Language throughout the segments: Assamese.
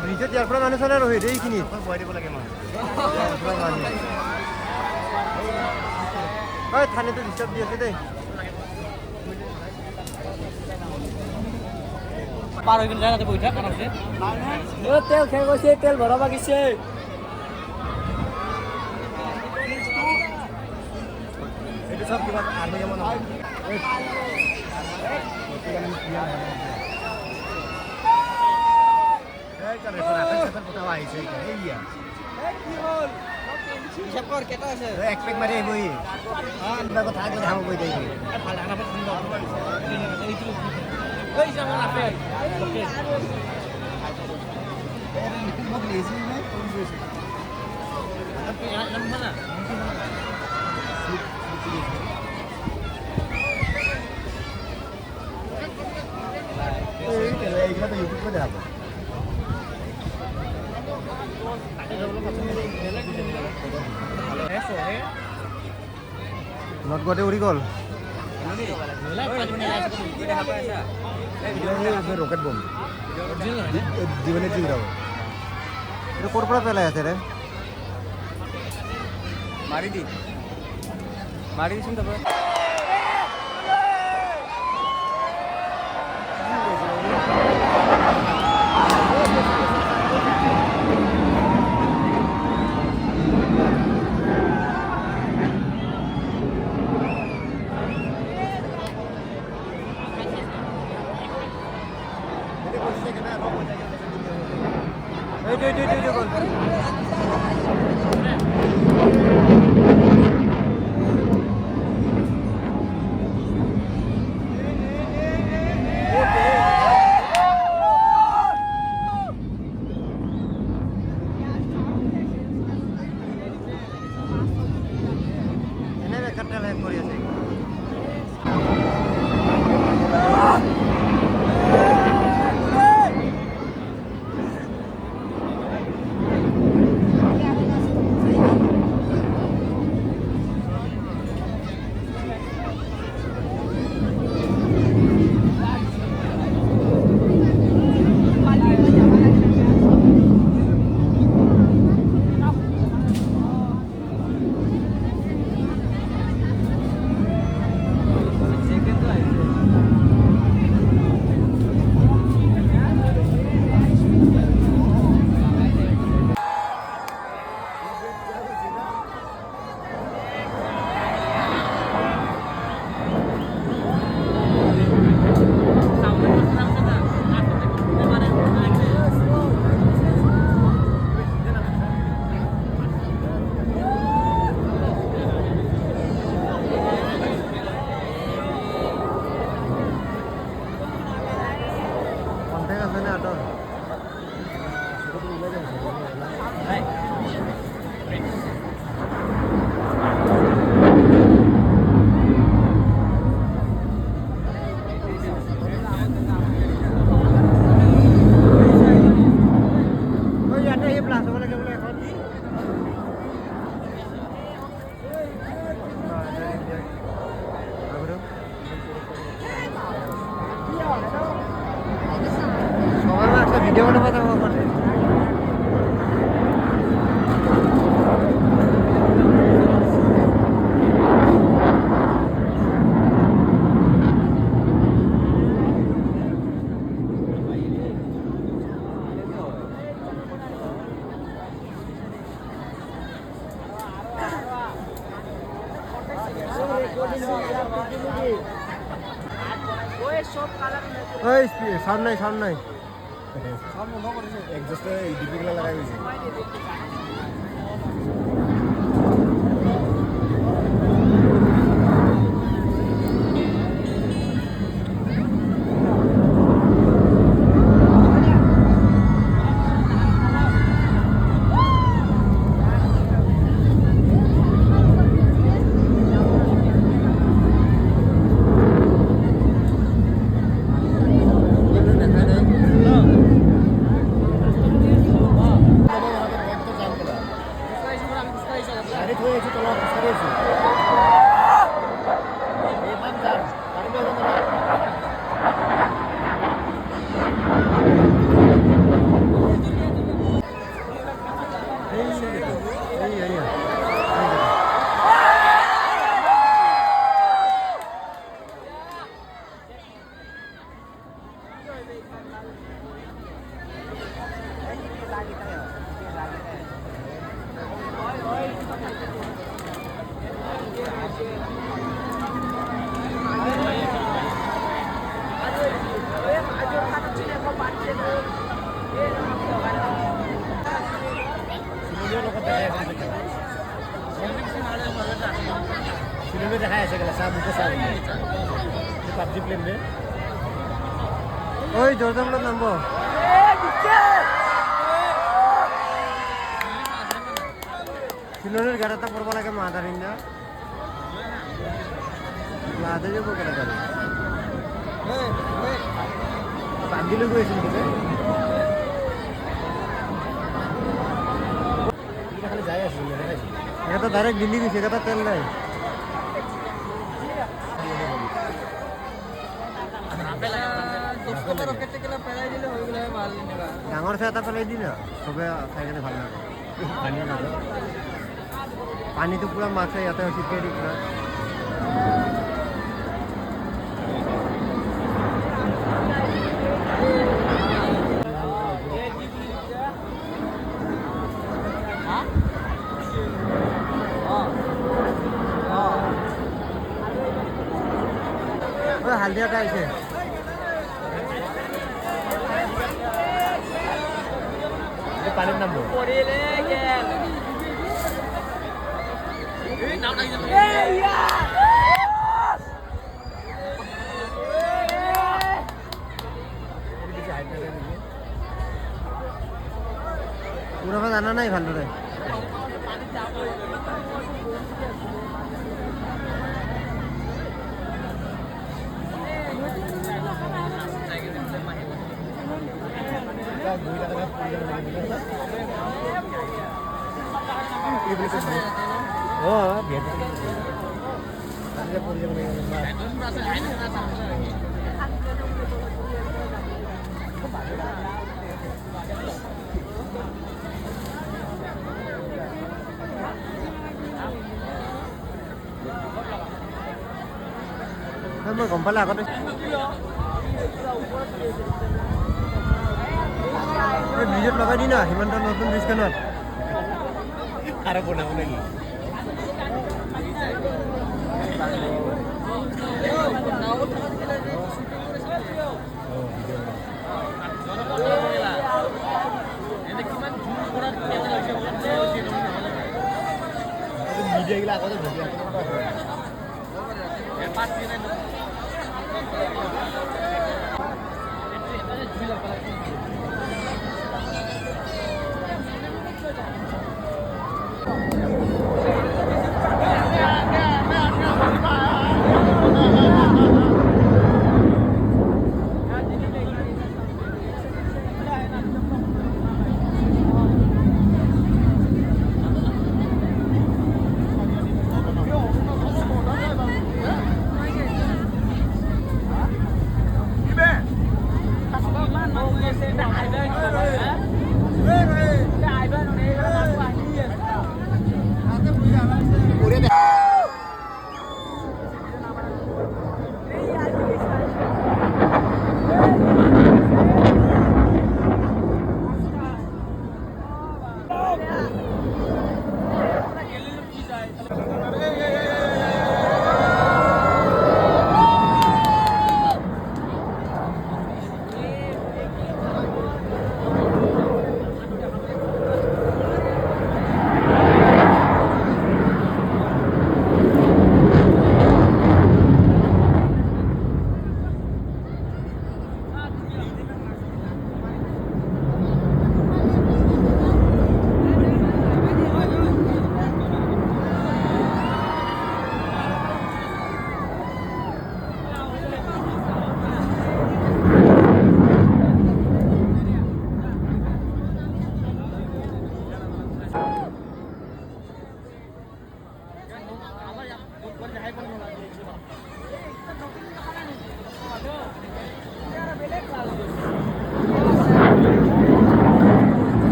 ব্ৰিজত ইয়াৰ পৰা মানুহ চালে ৰহি এইখিনি থানেতো ডিষ্টাৰ্ব দি আছে দেই পাৰ হৈ কিনে যায় তাতে বহি থাক আৰামছে তেল শেষ হৈছে তেল ভৰাব গৈছে এইটো চব কিবা আৰ্মি যাব নহয় এক পেক মাৰি আহিবহি কথা আগত হাম গৈ থাকিবি এইগুলো তো ইউটিউব করে দেখাবো নট গটে উড়ি গল রকেট বোম জীবনে জিউরাবো এটা কোর পড়া পেলাই আছে রে মারি দিছুন তারপরে ভিডিও বানাবো সামনে সামনে একজাস্টে ডিপিগুলো লাগাই দিয়েছে फिल्म में देखाই আছে কেলা চাহ মুখে চাহ পাবজি ফিল্ম রে ওই জোরদার বলে নামবো সিলনের গাড়াটা পড়ব লাগে মাদারিন না লাদে যাব কেটে করে বান্দিলে কইছিল তোকে এটা খালি যাই আছে দেখাইছি এটা তো ডাইরেক্ট দিল্লি গেছে এটা তো তেল নাই ডাঙৰ চাহ এটা পেলাই দি না চবে খাই কেনে ভাল লাগে পানীটো পুৰা মাছে ইয়াতে চিটিয়াই দি পুৰা হালদিয়া এটা আহিছে পানিৰ নামবো পুৰো জানা নাই ভালদৰে oh biasa ada puri yang মই গম পালে আগতে ব্ৰিজত লগাই দি না হিমন্ত নতুন ব্ৰিজখনত আৰু বনাব নেকি মিডিয়া গিলা আগতে ভিডিও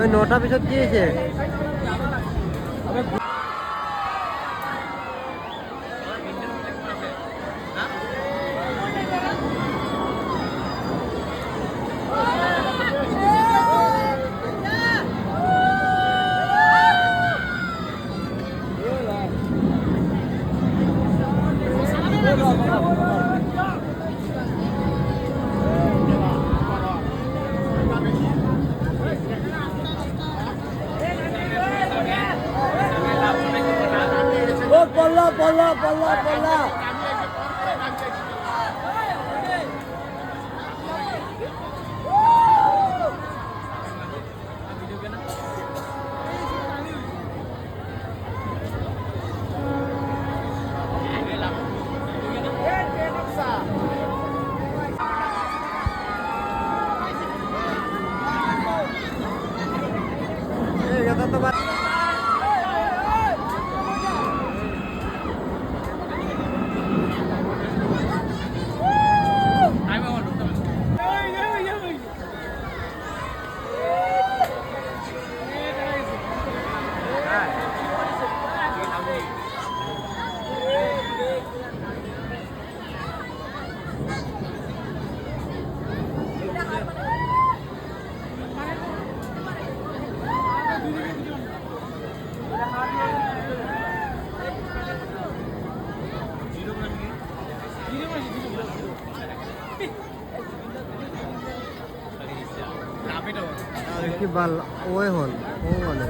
ওই 9টা পিছত কি হৈছে পল্লা কি বাল ওই হল ও মানে